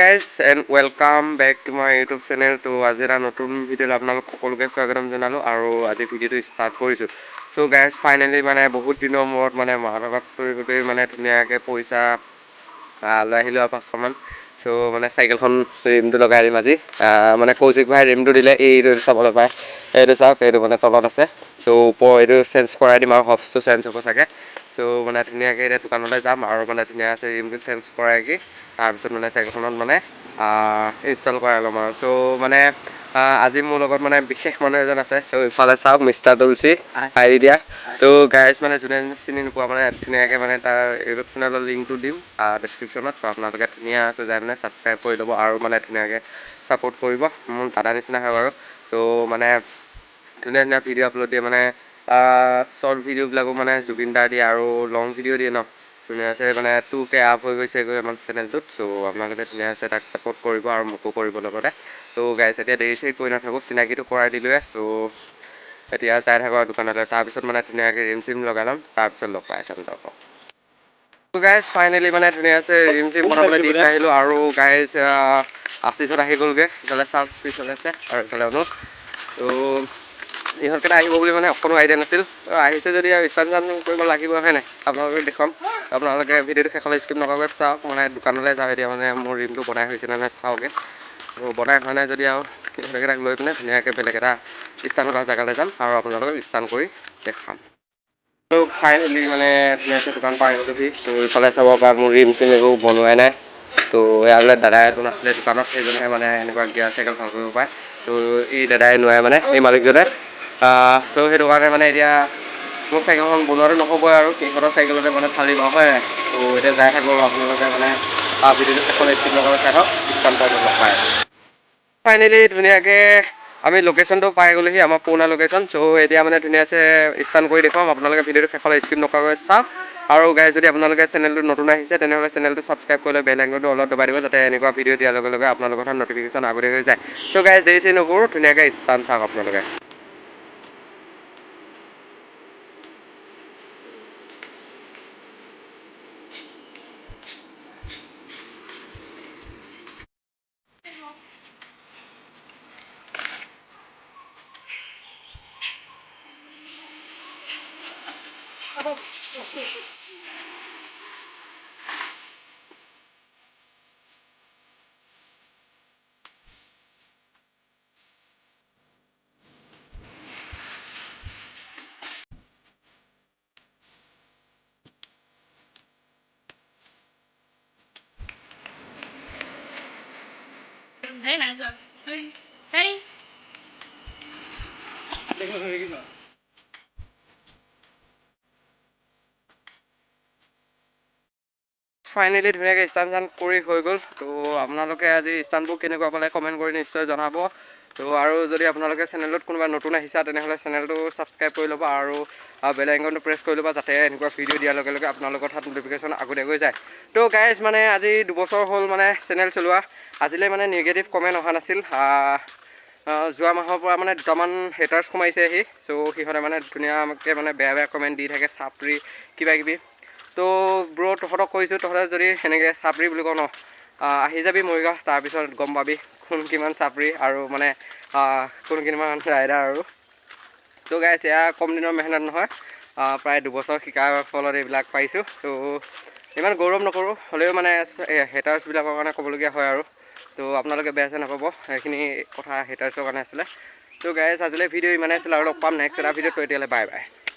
Guys and welcome back to my YouTube channel. তো আজি এটা নতুন ভিডিঅ'ত আপোনালোক সকলোকে স্বাগতম জনালোঁ আৰু আজি ভিডিঅ'টো ষ্টাৰ্ট কৰিছোঁ। চ' গাইজ ফাইনেলি মানে বহুত দিনৰ মূৰত মানে মাহঁতক গোটেই মানে ধুনীয়াকৈ পইচা লৈ আহিলোঁ আৰু 500মান। চ' মানে চাইকেলখন ৰিমটো লগাই দিম আজি। মানে কৌশিক ভাই ৰিমটো দিলে এইটো চাবলৈ পায়, এইটো চাওক, এইটো মানে তলত আছে। চ' ওপৰ এইটো চেঞ্জ কৰাই দিম আৰু হবছটো চেঞ্জ হ'ব চাগে। চ' মানে ধুনীয়াকৈ এতিয়া দোকানলৈ যাম আৰু মানে ধুনীয়াকৈ ৰিমটো চেঞ্জ কৰাই কি তাৰপিছত মানে চাইকেলখনত মানে ইনষ্টল কৰাই ল'ম আৰু। চ' মানে আজি মোৰ লগত মানে বিশেষ মানুহ এজন আছে। চ' ইফালে চাওক, মিষ্টাৰ তুলসী হাৰি দিয়া। ত' গাইজ মানে যোনে চিনি নোপোৱা মানে ধুনীয়াকৈ মানে তাৰ ইউটিউব চেনেলৰ লিংকটো দিম ডেছক্ৰিপশ্যনত। ত' আপোনালোকে ধুনীয়াকৈ যাই মানে ছাবস্ক্ৰাইব কৰি ল'ব আৰু মানে ধুনীয়াকৈ ছাপোৰ্ট কৰিব। মোৰ দাদা নিচিনা হয় বাৰু। ত' মানে ধুনীয়া ধুনীয়া ভিডিঅ' আপলোড দিয়ে, মানে শ্বৰ্ট ভিডিঅ'বিলাকো মানে জুবিন দাৰ দিয়ে আৰু লং ভিডিঅ' দিয়ে ন। ধুনীয়াকৈ মানে 2K আপ হৈ গৈছেগৈ আমাৰ চেনেলটোত। চ' আপোনালোকে ধুনীয়াকৈ তাক ছাপোৰ্ট কৰিব আৰু মোকো কৰিব লগতে। ত' গাইজ এতিয়া দেৰি চেৰি কৰি নাথাকোঁ, চিনাকিটো কৰাই দিলোঁৱে। চ' এতিয়া যাই থাকোঁ আৰু দোকানলৈ, তাৰপিছত মানে ধুনীয়াকৈ ৰিম চিম লগাই ল'ম, তাৰপিছত লগ পাই আছোঁ আপোনালোকক। গাইজ ফাইনেলি মানে ধুনীয়াকৈ ৰিম চিম বনাবলৈ দি থৈ আহিলোঁ আৰু গাইজ আশীষত আহি গ'লগৈ। ইফালে চাওক পিছফালে আছে আৰু ইফালে অনুজ। ত' ইহঁতকেইটা আহিব বুলি মানে অকণো আইডিয়া নাছিল। আহিছে যদি আৰু ষ্টাৰ্ট কৰিব লাগিব, হয় নাই? আপোনালোকে দেখুৱাম। আপোনালোকে ভিডিঅ'টো শেষলৈ স্কিপ নকৰাকৈ চাওক। মানে দোকানলৈ যাওঁ এতিয়া, মানে মোৰ ৰিমটো বনাই হৈছে নে নাই চাওঁগৈ। বনাই হোৱা নাই যদি আৰু সেইকেইটাক লৈ পিনে ধুনীয়াকৈ বেলেগ এটা ষ্টাৰ্ট কৰা জেগালৈ যাম আৰু আপোনালোকক ষ্টাৰ্ট কৰি দেখাম। ত' ফাইনেলি মানে ধুনীয়াকৈ দোকান পাই গ'লোহি। ত' ইফালে চাব পৰা মোৰ ৰিম চিম একো বনোৱাই নাই। ত' এয়া বোলে দাদা এজন আছিলে দোকানত, সেইজনেহে মানে এনেকুৱা গিয়াৰ চাইকেল ভাল কৰিব পাৰে। ত' এই দাদাই নোৱাৰে মানে, এই মালিকজনে। চ' সেইটো কাৰণে মানে এতিয়া মোৰ চাইকেলখন বনোৱাটো নহ'বই আৰু সিহঁতৰ চাইকেলতে মানে ফালি পাওঁ, হয়। ত' এতিয়া যাই থাকোঁ আৰু আপোনালোকে মানে ভিডিঅ'টো শেষলৈ স্কিপ নকৰাকৈ চাই থাকক, ষ্টাৰ্ট কৰিব লগ পাই। ফাইনেলি ধুনীয়াকৈ আমি লোকেশ্যনটো পাই গ'লোহি, আমাৰ পুৰণা লোকেশ্যন। চ' এতিয়া মানে ধুনীয়াকৈ ষ্টাৰ্ট কৰি দেখুৱাম, আপোনালোকে ভিডিঅ'টো শেষলৈ স্কিপ নকৰাকৈ চাওক। আৰু গাইজ যদি আপোনালোকে চেনেলটো নতুন আহিছে তেনেহ'লে চেনেলটো ছাবস্ক্ৰাইব কৰি লৈ বেল আইকনটো অলপ দবাই দিব, যাতে এনেকুৱা ভিডিঅ' দিয়াৰ লগে লগে আপোনালোকৰ তাত নটিফিকেশ্যন আগতীয়াকৈ যায়। চ' গাইজ দেৰি চেৰি নকৰোঁ, ধুনীয়াকৈ ষ্টাৰ্ট চাওক আপোনালোকে। Thế này rồi. Hey. Finally ধুনীয়াকৈ ষ্টাৰ্ট কৰি হৈ গ'ল। ত' আপোনালোকে আজি ষ্টাৰ্টবোৰ কেনেকুৱা পালে কমেণ্ট কৰি নিশ্চয় জনাব। ত' আৰু যদি আপোনালোকে চেনেলটোত কোনোবা নতুন আহিছা তেনেহ'লে চেনেলটো ছাবস্ক্ৰাইব কৰি ল'ব আৰু বেল আইকনটো প্ৰেছ কৰি ল'ব, যাতে এনেকুৱা ভিডিঅ' দিয়াৰ লগে লগে আপোনালোকৰ তাত নটিফিকেশ্যন আগতীয়াকৈ যায়। ত' গাইজ মানে আজি 2 বছৰ হ'ল মানে চেনেল চলোৱা, আজিলৈ মানে নিগেটিভ কমেণ্ট অহা নাছিল। যোৱা মাহৰ পৰা মানে দুটামান হেটাৰ্ছ সোমাইছেহি। চ' সিহঁতে মানে ধুনীয়াকৈ মানে বেয়া বেয়া কমেণ্ট দি থাকে, চাপৰি কিবাকিবি। ত' ব্ৰ তহঁতক কৈছোঁ, তহঁতে যদি সেনেকৈ চাপৰি বুলি কওঁ ন, আহি যাবি মৰিগাঁও, তাৰপিছত গম পাবি কোন কিমান চাপৰি আৰু মানে কোন কিমান ৰাইডাৰ আৰু। ত' গাইজ এয়া কম দিনৰ মেহনত নহয়, প্ৰায় 2 বছৰ শিকাৰ ফলত এইবিলাক পাইছোঁ। চ' ইমান গৌৰৱ নকৰোঁ, হ'লেও মানে হেটাৰ্ছবিলাকৰ কাৰণে ক'বলগীয়া হয় আৰু। ত' আপোনালোকে বেয়া চেয়া নাপাব, সেইখিনি কথা হেটাৰ্ছৰ কাৰণে আছিলে। ত' গাইজ আজিলৈ ভিডিঅ' ইমানেই আছিলে আৰু লগ পাম নেক্সট এটা ভিডিঅ'ত। এতিয়ালৈ বাই বাই।